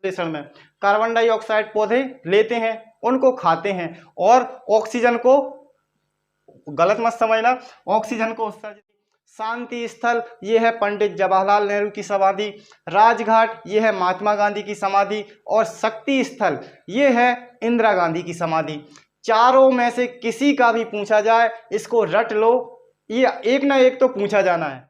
संश्लेषण में carbon dioxide पौधे लेते हैं, उनको खाते हैं और ऑक्सीजन को, गलत मत समझना, ऑक्सीजन को उत्सर्जित। शांति स्थल ये है पंडित जवाहरलाल नेहरू की समाधि, राजघाट ये है महात्मा गांधी की समाधि और शक्ति स्थल ये है इंदिरा गांधी की समाधि। चारों में से किसी का भी पूछा जाए इसको रट लो, ये एक ना एक तो पूछा जाना है।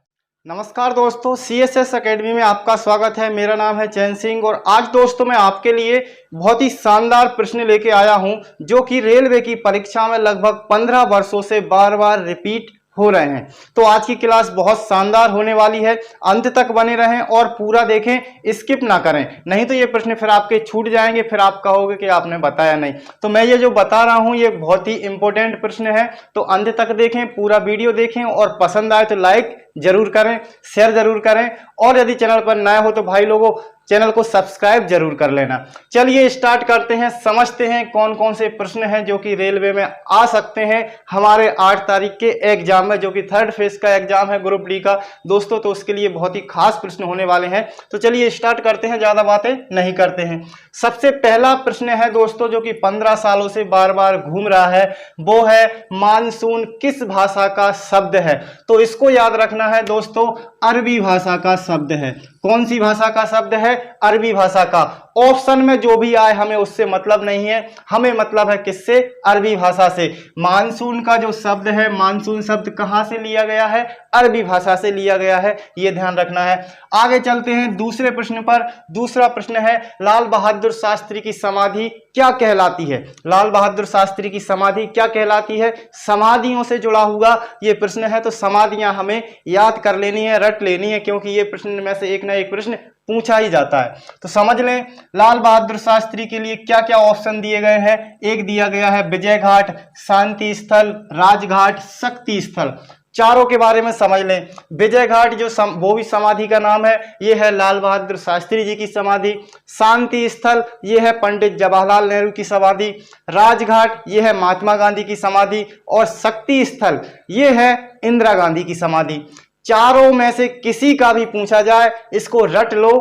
नमस्कार दोस्तों, CSS एकेडमी में आपका स्वागत है। मेरा नाम है चैन सिंह और आज दोस्तों मैं आपके लिए बहुत ही शानदार प्रश्न लेके आया हूं जो कि रेलवे की परीक्षा में लगभग 15 वर्षों से बार बार रिपीट हो रहे हैं। तो आज की क्लास बहुत शानदार होने वाली है, अंत तक बने रहें और पूरा देखें, स्किप ना करें, नहीं तो ये प्रश्न फिर आपके छूट जाएंगे, फिर आप कहोगे कि आपने बताया नहीं। तो मैं ये जो बता रहा हूं ये बहुत ही इंपॉर्टेंट प्रश्न है, तो अंत तक देखें, पूरा वीडियो देखें और पसंद आए तो लाइक जरूर करें, शेयर जरूर करें और यदि चैनल पर नए हो तो भाई लोगों चैनल को सब्सक्राइब जरूर कर लेना। चलिए स्टार्ट करते हैं, समझते हैं कौन कौन से प्रश्न हैं जो कि रेलवे में आ सकते हैं हमारे 8 तारीख के एग्जाम में, जो कि 3rd फेज का एग्जाम है ग्रुप डी का दोस्तों। तो उसके लिए बहुत ही खास प्रश्न होने वाले हैं। तो चलिए स्टार्ट करते हैं, ज्यादा बातें नहीं करते हैं। सबसे पहला प्रश्न है दोस्तों जो कि 15 सालों से बार बार घूम रहा है, वो है मानसून किस भाषा का शब्द है। तो इसको याद रखना है दोस्तों, अरबी भाषा का शब्द है। कौन सी भाषा का शब्द है? अरबी भाषा का। ऑप्शन में जो भी आए हमें उससे मतलब नहीं है, हमें मतलब है किससे? अरबी भाषा से। मानसून का जो शब्द है, मानसून शब्द कहां से लिया गया है? अरबी भाषा से लिया गया है, ये ध्यान रखना है। आगे चलते हैं दूसरे प्रश्न पर। दूसरा प्रश्न है लाल बहादुर शास्त्री की समाधि क्या कहलाती है? लाल बहादुर शास्त्री की समाधि क्या कहलाती है? समाधियों से जुड़ा हुआ ये प्रश्न है, तो समाधियां हमें याद कर लेनी है, रट लेनी है, क्योंकि ये प्रश्न में से एक ना एक प्रश्न पूछा ही जाता है। तो समझ लें लाल बहादुर शास्त्री के लिए क्या क्या ऑप्शन दिए गए हैं। एक दिया गया है विजय घाट, शांति स्थल, राजघाट, शक्ति स्थल। चारों के बारे में समझ लें। विजय घाट जो वो भी समाधि का नाम है, ये है लाल बहादुर शास्त्री जी की समाधि। शांति स्थल ये है पंडित जवाहरलाल नेहरू की समाधि। राजघाट ये है महात्मा गांधी की समाधि और शक्ति स्थल ये है इंदिरा गांधी की समाधि। चारों में से किसी का भी पूछा जाए इसको रट लो,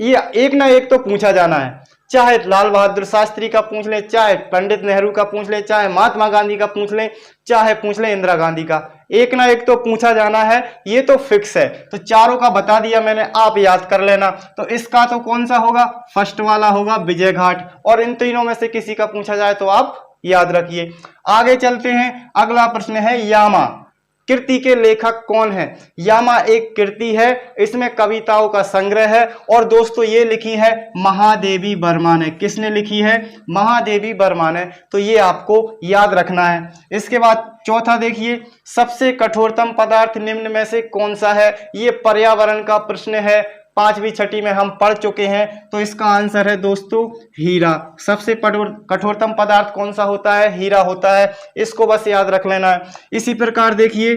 ये एक ना एक तो पूछा जाना है। चाहे लाल बहादुर शास्त्री का पूछ लें, चाहे पंडित नेहरू का पूछ लें, चाहे महात्मा गांधी का पूछ लें, चाहे पूछ लें इंदिरा गांधी का, एक ना एक तो पूछा जाना है, ये तो फिक्स है। तो चारों का बता दिया मैंने, आप याद कर लेना। तो इसका तो कौन सा होगा? फर्स्ट वाला होगा विजय घाट। और इन तीनों में से किसी का पूछा जाए तो आप याद रखिए। आगे चलते हैं, अगला प्रश्न है यामा कृति के लेखक कौन है? यामा एक कृति है, इसमें कविताओं का संग्रह है और दोस्तों ये लिखी है महादेवी वर्मा ने। किसने लिखी है? महादेवी वर्मा ने। तो ये आपको याद रखना है। इसके बाद चौथा देखिए, सबसे कठोरतम पदार्थ निम्न में से कौन सा है? ये पर्यावरण का प्रश्न है, 5वीं 6वीं में हम पढ़ चुके हैं। तो इसका आंसर है दोस्तों हीरा। सबसे कठोरतम पदार्थ कौन सा होता है? हीरा होता है। इसको बस याद रख लेना है। इसी प्रकार देखिए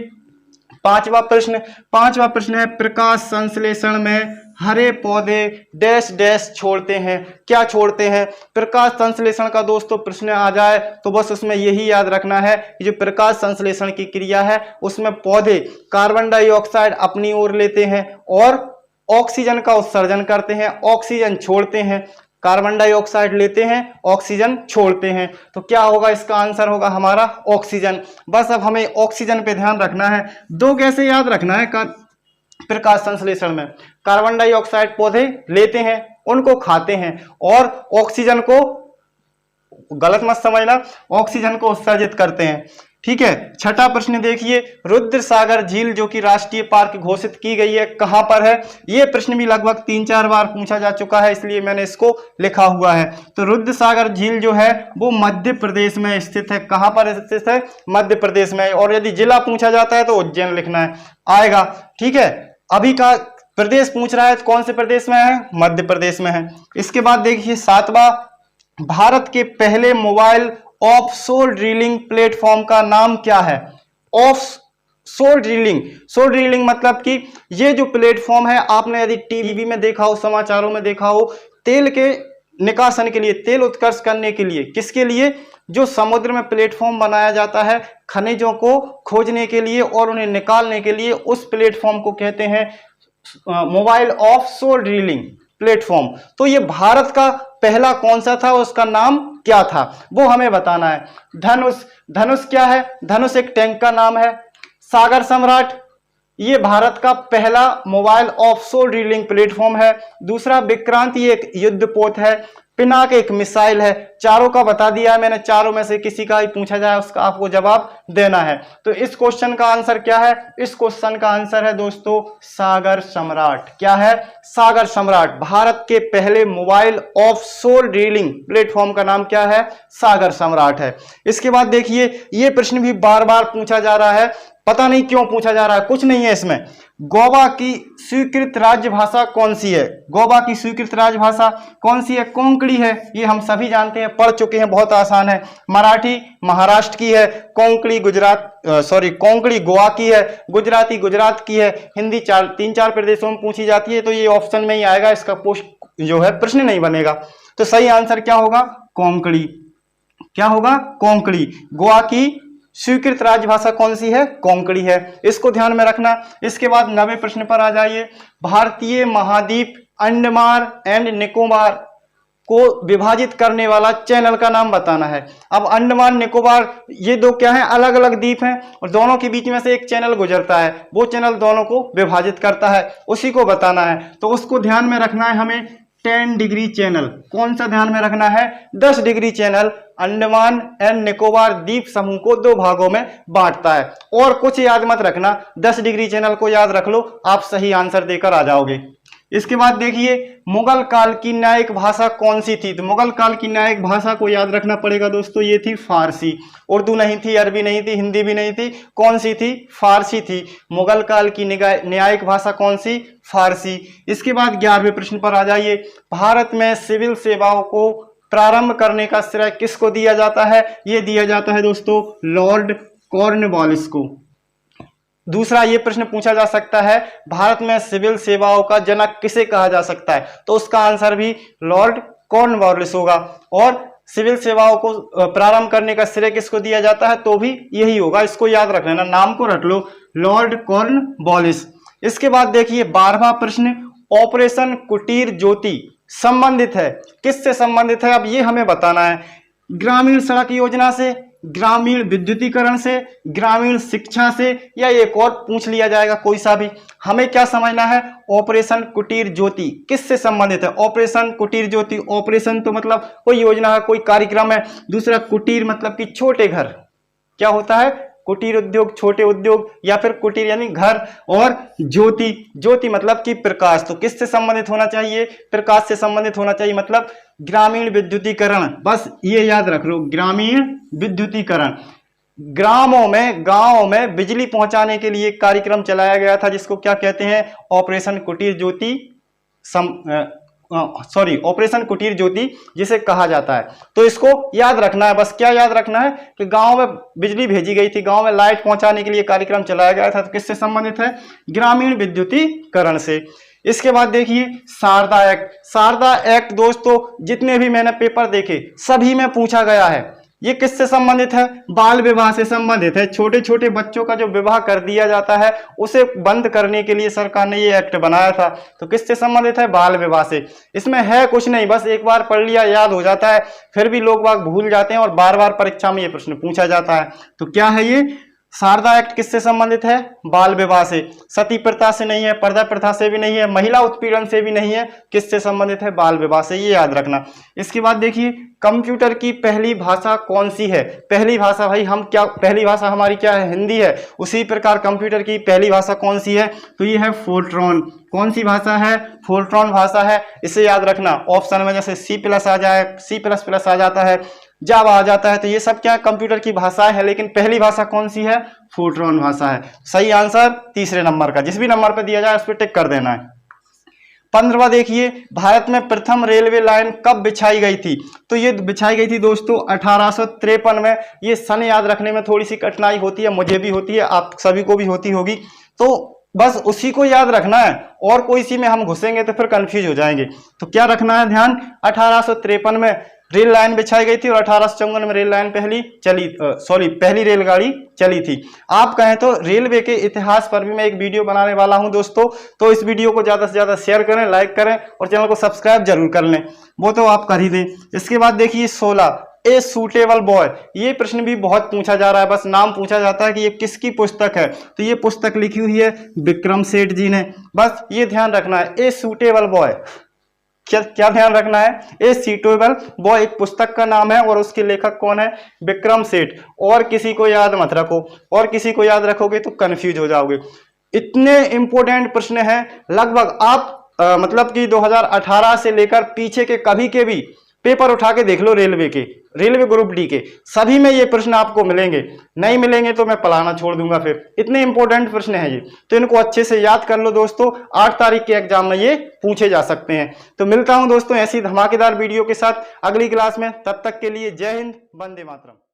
पांचवा प्रश्न है प्रकाश संश्लेषण में हरे पौधे डैश डैश छोड़ते हैं। क्या छोड़ते हैं? प्रकाश संश्लेषण का दोस्तों प्रश्न आ जाए तो बस उसमें यही याद रखना है कि जो प्रकाश संश्लेषण की क्रिया है उसमें पौधे कार्बन डाइऑक्साइड अपनी ओर लेते हैं और ऑक्सीजन का उत्सर्जन करते हैं, ऑक्सीजन छोड़ते हैं। कार्बन डाइऑक्साइड लेते हैं, ऑक्सीजन छोड़ते हैं। तो क्या होगा? इसका आंसर होगा हमारा ऑक्सीजन। बस अब हमें ऑक्सीजन पे ध्यान रखना है। दो कैसे याद रखना है? प्रकाश संश्लेषण में कार्बन डाइऑक्साइड पौधे लेते हैं, उनको खाते हैं और ऑक्सीजन को, गलत मत समझना, ऑक्सीजन को उत्सर्जित करते हैं। ठीक है। छठा प्रश्न देखिए, रुद्र सागर झील जो कि राष्ट्रीय पार्क घोषित की गई है कहां पर है? यह प्रश्न भी लगभग 3-4 बार पूछा जा चुका है, इसलिए मैंने इसको लिखा हुआ है। तो रुद्र सागर झील जो है वो मध्य प्रदेश में स्थित है। कहां पर स्थित है? मध्य प्रदेश में। और यदि जिला पूछा जाता है तो उज्जैन लिखना है, आएगा। ठीक है। अभी का प्रदेश पूछ रहा है तो कौन से प्रदेश में है? मध्य प्रदेश में है। इसके बाद देखिए 7वां, भारत के पहले मोबाइल ऑफशोर ड्रिलिंग प्लेटफॉर्म का नाम क्या है? ऑफशोर ड्रिलिंग मतलब कि ये जो प्लेटफॉर्म है, आपने यदि टीवी में देखा हो, समाचारों में देखा हो, तेल के निकासन के लिए, तेल उत्कर्ष करने के लिए, किसके लिए? जो समुद्र में प्लेटफॉर्म बनाया जाता है खनिजों को खोजने के लिए और उन्हें निकालने के लिए, उस प्लेटफॉर्म को कहते हैं मोबाइल ऑफशोर ड्रिलिंग। प्लेटफॉर्म। तो ये भारत का पहला कौन सा था, उसका नाम क्या था, वो हमें बताना है। धनुष, धनुष क्या है, धनुष एक टैंक का नाम है। सागर सम्राट, ये भारत का पहला मोबाइल ऑफशोर ड्रिलिंग प्लेटफॉर्म है। दूसरा विक्रांत, ये एक युद्धपोत है। पिनाक एक मिसाइल है। चारों का बता दिया है मैंने, चारों में से किसी का ही पूछा जाए उसका आपको जवाब देना है। तो इस क्वेश्चन का आंसर क्या है, इस क्वेश्चन का आंसर है दोस्तों सागर सम्राट। क्या है, सागर सम्राट। भारत के पहले मोबाइल ऑफशोर ड्रिलिंग प्लेटफॉर्म का नाम क्या है, सागर सम्राट है। इसके बाद देखिए, ये प्रश्न भी बार बार पूछा जा रहा है, पता नहीं क्यों पूछा जा रहा है, कुछ नहीं है इसमें। गोवा की स्वीकृत राजभाषा कौन सी है, गोवा की स्वीकृत राजभाषा कौन सी है, कोंकणी है। ये हम सभी जानते हैं, पढ़ चुके हैं, बहुत आसान है। मराठी महाराष्ट्र की है, कोंकणी कोंकणी गोवा की है, गुजराती गुजरात की है, हिंदी 3-4 प्रदेशों में पूछी जाती है। तो ये ऑप्शन में ही आएगा, इसका जो है प्रश्न नहीं बनेगा। तो सही आंसर क्या होगा, कोंकणी। क्या होगा, कोंकणी। गोवा की स्वीकृत राजभाषा कौन सी है, कोंकणी है, इसको ध्यान में रखना। इसके बाद 90 प्रश्न पर आ जाइए। भारतीय महाद्वीप अंडमान एंड निकोबार को विभाजित करने वाला चैनल का नाम बताना है। अब अंडमान निकोबार ये दो क्या है, अलग अलग द्वीप हैं और दोनों के बीच में से एक चैनल गुजरता है, वो चैनल दोनों को विभाजित करता है, उसी को बताना है। तो उसको ध्यान में रखना है हमें। 10 डिग्री चैनल, कौन सा ध्यान में रखना है, 10 degree channel Andaman and Nicobar द्वीप समूह को 2 भागों में बांटता है। और कुछ याद मत रखना, 10 डिग्री चैनल को याद रख लो, आप सही आंसर देकर आ जाओगे। इसके बाद देखिए, मुगल काल की न्यायिक भाषा कौन सी थी। तो मुगल काल की न्यायिक भाषा को याद रखना पड़ेगा दोस्तों, ये थी फारसी। उर्दू नहीं थी, अरबी नहीं थी, हिंदी भी नहीं थी, कौन सी थी, फारसी थी। मुगल काल की न्यायिक भाषा कौन सी, फारसी। इसके बाद 11वें प्रश्न पर आ जाइए। भारत में सिविल सेवाओं को प्रारंभ करने का श्रेय किसको दिया जाता है, ये दिया जाता है दोस्तों लॉर्ड कॉर्नवालिस को। दूसरा ये प्रश्न पूछा जा सकता है, भारत में सिविल सेवाओं का जनक किसे कहा जा सकता है, तो उसका आंसर भी लॉर्ड कॉर्नवालिस होगा। और सिविल सेवाओं को प्रारंभ करने का श्रेय किसको दिया जाता है, तो भी यही होगा, इसको याद रख लेना, नाम को रख लो, लॉर्ड कॉर्नवालिस। इसके बाद देखिए 12वां प्रश्न, ऑपरेशन कुटीर ज्योति संबंधित है, किससे संबंधित है, अब ये हमें बताना है। ग्रामीण सड़क योजना से, ग्रामीण विद्युतीकरण से, ग्रामीण शिक्षा से, या एक और पूछ लिया जाएगा कोई सा भी। हमें क्या समझना है, ऑपरेशन कुटीर ज्योति किससे संबंधित है। ऑपरेशन कुटीर ज्योति, ऑपरेशन तो मतलब कोई योजना है, कोई कार्यक्रम है। दूसरा कुटीर मतलब कि छोटे घर, क्या होता है, कुटीर उद्योग, छोटे उद्योग, या फिर कुटीर यानी घर। और ज्योति, ज्योति मतलब कि प्रकाश, तो किससे संबंधित होना चाहिए, प्रकाश से संबंधित होना चाहिए, मतलब ग्रामीण विद्युतीकरण, बस ये याद रख लो, ग्रामीण विद्युतीकरण। ग्रामों में, गांवों में बिजली पहुंचाने के लिए कार्यक्रम चलाया गया था, जिसको क्या कहते हैं, ऑपरेशन कुटीर ज्योति ऑपरेशन कुटीर ज्योति जिसे कहा जाता है। तो इसको याद रखना है, बस क्या याद रखना है कि गांव में बिजली भेजी गई थी, गांव में लाइट पहुंचाने के लिए कार्यक्रम चलाया गया था, तो किससे संबंधित है, ग्रामीण विद्युतीकरण से। इसके बाद देखिए शारदा एक्ट। शारदा एक्ट दोस्तों जितने भी मैंने पेपर देखे सभी में पूछा गया है। ये किससे संबंधित है, बाल विवाह से संबंधित है। छोटे छोटे बच्चों का जो विवाह कर दिया जाता है उसे बंद करने के लिए सरकार ने ये एक्ट बनाया था। तो किससे संबंधित है, बाल विवाह से। इसमें है कुछ नहीं, बस एक बार पढ़ लिया याद हो जाता है, फिर भी लोग बाग भूल जाते हैं और बार बार परीक्षा में ये प्रश्न पूछा जाता है। तो क्या है ये शारदा एक्ट, किससे संबंधित है, बाल विवाह से। सती प्रथा से नहीं है, पर्दा प्रथा से भी नहीं है, महिला उत्पीड़न से भी नहीं है, किससे संबंधित है, बाल विवाह से, ये याद रखना। इसके बाद देखिए कंप्यूटर की पहली भाषा कौन सी है। पहली भाषा भाई हम क्या, पहली भाषा हमारी क्या है, हिंदी है। उसी प्रकार कंप्यूटर की पहली भाषा कौन सी है, तो ये है फोर्ट्रॉन। कौन सी भाषा है, फोर्ट्रॉन भाषा है, इसे याद रखना। ऑप्शन में जैसे C+ आ जाए, C++ आ जाता है, जावा आ जाता है, तो ये सब क्या है, कंप्यूटर की भाषाएं है, लेकिन पहली भाषा कौन सी है, फोर्ट्रॉन भाषा है। सही आंसर तीसरे नंबर का, जिस भी नंबर पर दिया जाए उस पर टिक कर देना है। 15वां देखिए, भारत में प्रथम रेलवे लाइन कब बिछाई गई थी। तो ये बिछाई गई थी दोस्तों 1853 में। ये सन याद रखने में थोड़ी सी कठिनाई होती है, मुझे भी होती है, आप सभी को भी होती होगी, तो बस उसी को याद रखना है, और कोई सी में हम घुसेंगे तो फिर कंफ्यूज हो जाएंगे। तो क्या रखना है ध्यान, 1853 में रेल लाइन बिछाई गई थी और 1854 में रेल लाइन पहली रेलगाड़ी चली थी। आप कहें तो रेलवे के इतिहास पर भी मैं एक वीडियो बनाने वाला हूं दोस्तों, तो इस वीडियो को ज्यादा से ज्यादा शेयर करें, लाइक करें और चैनल को सब्सक्राइब जरूर कर लें, वो तो आप कर ही दें। इसके बाद देखिए 16 ए सूटेबल बॉय, ये प्रश्न भी बहुत पूछा जा रहा है, बस नाम पूछा जाता है कि ये किसकी पुस्तक है, तो ये पुस्तक लिखी हुई है विक्रम सेठ जी ने। बस ये ध्यान रखना है, ए सूटेबल बॉय, क्या ध्यान रखना है, ए सूटेबल बॉय एक पुस्तक का नाम है और उसके लेखक कौन है, विक्रम सेठ। और किसी को याद मत रखो, और किसी को याद रखोगे तो कंफ्यूज हो जाओगे। इतने इंपॉर्टेंट प्रश्न हैं, लगभग आप मतलब कि 2018 से लेकर पीछे के कभी के भी पेपर उठा के देख लो, रेलवे ग्रुप डी के सभी में ये प्रश्न आपको मिलेंगे, नहीं मिलेंगे तो मैं पढ़ाना छोड़ दूंगा फिर, इतने इंपॉर्टेंट प्रश्न हैं ये, तो इनको अच्छे से याद कर लो दोस्तों, 8 तारीख के एग्जाम में ये पूछे जा सकते हैं। तो मिलता हूं दोस्तों ऐसी धमाकेदार वीडियो के साथ अगली क्लास में, तब तक के लिए जय हिंद, वंदे मातरम।